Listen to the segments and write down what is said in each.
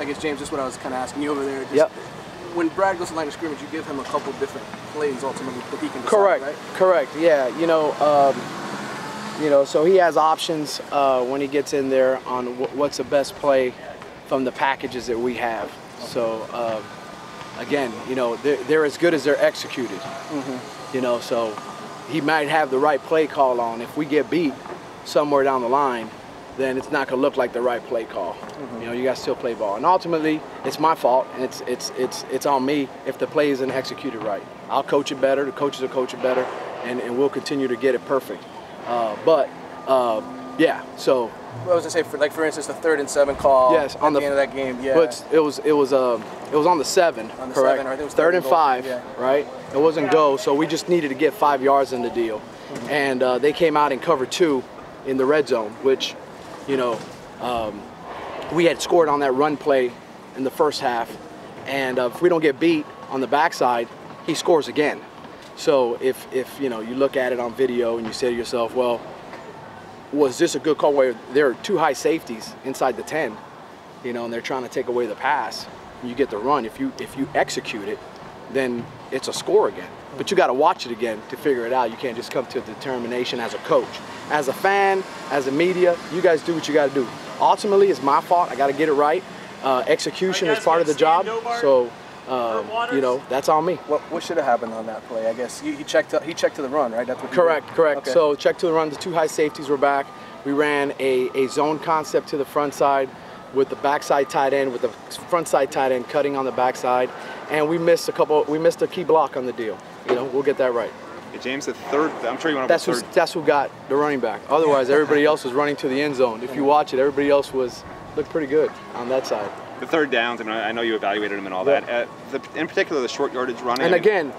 guess, James, just what I was kind of asking you over there. Just, yep. When Brad goes to line of scrimmage, you give him a couple different plays ultimately that he can decide, Correct. right? Correct. Yeah. So he has options when he gets in there on what's the best play from the packages that we have. So again, they're as good as they're executed. Mm-hmm. So he might have the right play call on. If we get beat somewhere down the line, then it's not going to look like the right play call. Mm-hmm. You guys still play ball, and ultimately it's my fault, and it's on me if the play isn't executed right. I'll coach it better. The coaches will coach it better, and we'll continue to get it perfect. Yeah. So. Well, I was gonna say, for instance, the 3rd and 7 call. Yes, on at the end of that game. Yeah. But it was on the 7. On the correct. 7, right? It was 3rd and 5. Yeah. Right. It wasn't go, so we just needed to get 5 yards in the deal, and they came out in cover 2 in the red zone, which, we had scored on that run play in the first half, and if we don't get beat on the backside, he scores again. So if you look at it on video and you say to yourself, well, was this a good call where there are 2 high safeties inside the 10, and they're trying to take away the pass, and you get the run. If you execute it, then it's a score again. But you got to watch it again to figure it out. You can't just come to a determination as a coach. As a fan, as a media, you guys do what you got to do. Ultimately, it's my fault. I got to get it right. Execution is part of the job. So, that's on me. What should have happened on that play? I guess he checked to the run, right? That's what. Correct. Okay. So check to the run. The 2 high safeties were back. We ran a zone concept to the front side with the backside tight end, with the front side tight end cutting on the backside, and we missed a key block on the deal. We'll get that right. Yeah, James, the 3rd. I'm sure you want to. That's who got the running back. Otherwise, everybody else was running to the end zone. If you watch it, everybody else looked pretty good on that side. The 3rd downs. I mean, I know you evaluated them and all that. In particular, the short yardage running. And again,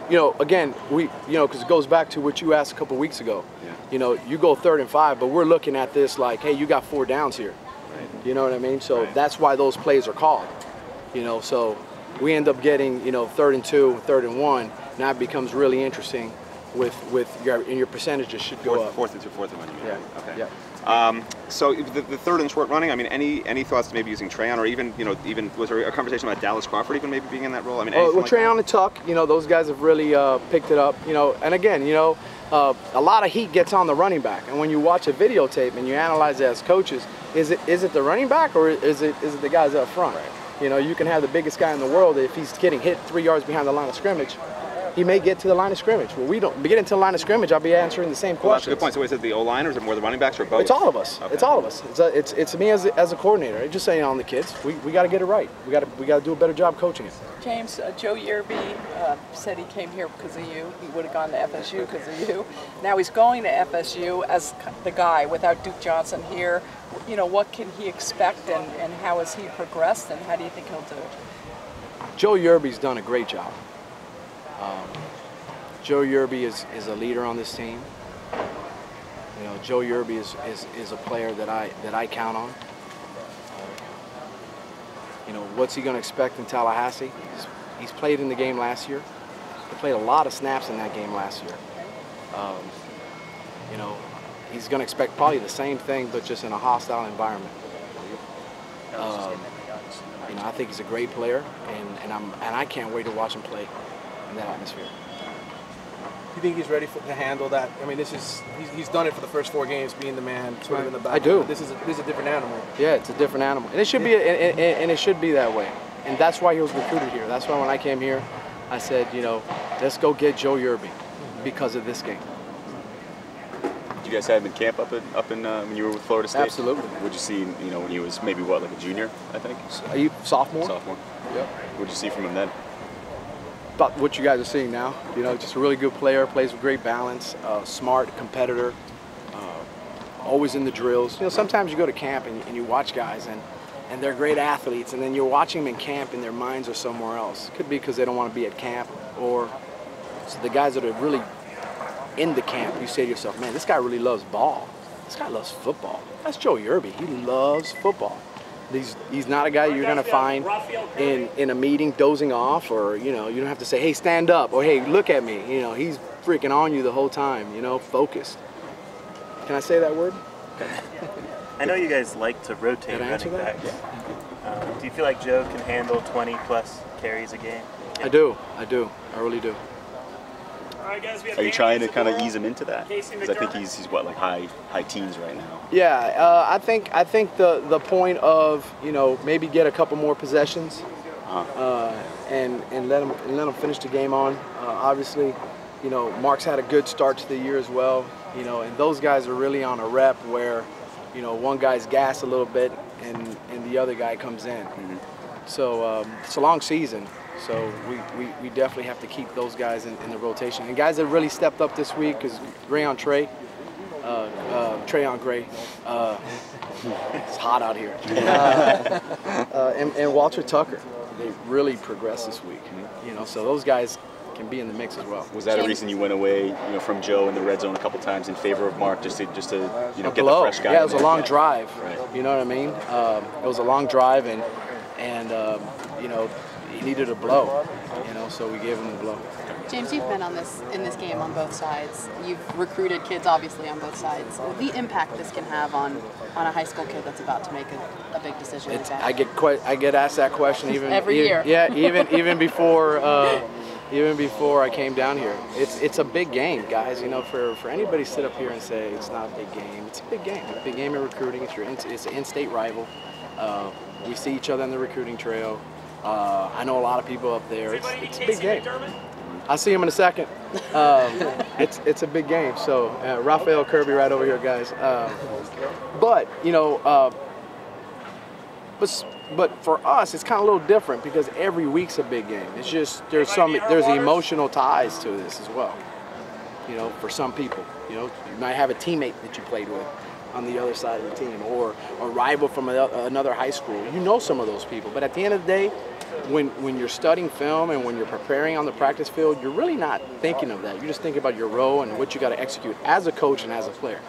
we, because it goes back to what you asked a couple weeks ago. Yeah. You go 3rd and 5, but we're looking at this like, hey, you got 4 downs here. Right. You know what I mean? So that's why those plays are called. So we end up getting 3rd and 2, 3rd and 1. Now it becomes really interesting with your percentages should go up. 4th and 2, 4th and 1. Yeah. Okay. Yeah. So the 3rd and short running. I mean, any thoughts to maybe using Trayon, or even was there a conversation about Dallas Crawford even maybe being in that role? I mean, Trayon and Tuck, those guys have really picked it up. And again, a lot of heat gets on the running back, and when you watch a videotape and you analyze it as coaches, is it the running back or is it the guys up front? Right. You can have the biggest guy in the world, if he's getting hit 3 yards behind the line of scrimmage, he may get to the line of scrimmage. Well, we don't get into the line of scrimmage. I'll be answering the same question. That's a good point. So is it the O-line, or is it more the running backs, or both? It's all of us. Okay. It's all of us. It's me as a coordinator. I'm just saying on the kids. We got to get it right. We got to do a better job coaching it. James, Joe Yerby said he came here because of you. He would have gone to FSU because of you. Now he's going to FSU as the guy without Duke Johnson here. What can he expect, and how has he progressed, and how do you think he'll do? Joe Yerby's done a great job. Joe Yerby is a leader on this team. Joe Yerby is a player that I count on. What's he going to expect in Tallahassee? He's played in the game last year. He played a lot of snaps in that game last year. He's going to expect probably the same thing, but just in a hostile environment. I think he's a great player, and I can't wait to watch him play in that atmosphere. Do you think he's ready to handle that? I mean, he's done it for the first 4 games, being the man, sort of in the back. I do. This is a different animal. Yeah, it's a different animal, and it should be, and it should be that way. And that's why he was recruited here. That's why when I came here, I said, let's go get Joe Yerby because of this game. Did you guys have him in camp up in when you were with Florida State? Absolutely. What'd you see? When he was maybe like a junior, I think. Sophomore. Sophomore. Yep. What'd you see from him then? About what you guys are seeing now. Just a really good player, plays with great balance, smart competitor, always in the drills. Sometimes you go to camp and you watch guys and they're great athletes, and then you're watching them in camp and their minds are somewhere else. Could be because they don't want to be at camp, or so the guys that are really in the camp, you say to yourself, man, this guy really loves ball. This guy loves football. That's Joe Yerby. He loves football. He's not a guy you're going to find in a meeting dozing off, or, you don't have to say, hey, stand up, or hey, look at me. He's freaking on you the whole time, focused. Can I say that word? I know you guys like to rotate running backs. Yeah. Do you feel like Joe can handle 20+ carries a game? I do. I really do. Are you trying to kind of ease him into that? Because I think he's what, like high teens right now. Yeah, I think the point of, you know, maybe get a couple more possessions, and let him finish the game on. Obviously, you know, Mark's had a good start to the year as well. You know, and those guys are really on a rep where, you know, one guy's gassed a little bit and the other guy comes in. So it's a long season. So we definitely have to keep those guys in the rotation. And guys that really stepped up this week is Trey on Gray. It's hot out here. And Walter Tucker. They really progressed this week. You know, so those guys can be in the mix as well. Was that a reason you went away, you know, from Joe in the red zone a couple times in favor of Mark, just to you know, get the fresh guy? Yeah, it was a long drive. Right. You know what I mean? It was a long drive, and you know, he needed a blow. You know, so we gave him the blow. James, you've been in this game on both sides. You've recruited kids, obviously, on both sides. The impact this can have on a high school kid that's about to make a big decision. I get asked that question even every year. Yeah, even before I came down here. It's a big game, guys. You know, for anybody to sit up here and say it's not a big game, it's a big game. It's a big game in recruiting. It's an in-state rival. We see each other on the recruiting trail. I know a lot of people up there. It's a big game. I'll see him in a second. It's a big game. So Raphael Kirby right over here, guys. But you know, but for us, it's kind of a little different because every week's a big game. It's just there's emotional ties to this as well. You know, for some people, you know, you might have a teammate that you played with on the other side of the team, or a rival from another high school. You know some of those people, but at the end of the day, when you're studying film and when you're preparing on the practice field, you're really not thinking of that. You're just thinking about your role and what you got to execute as a coach and as a player.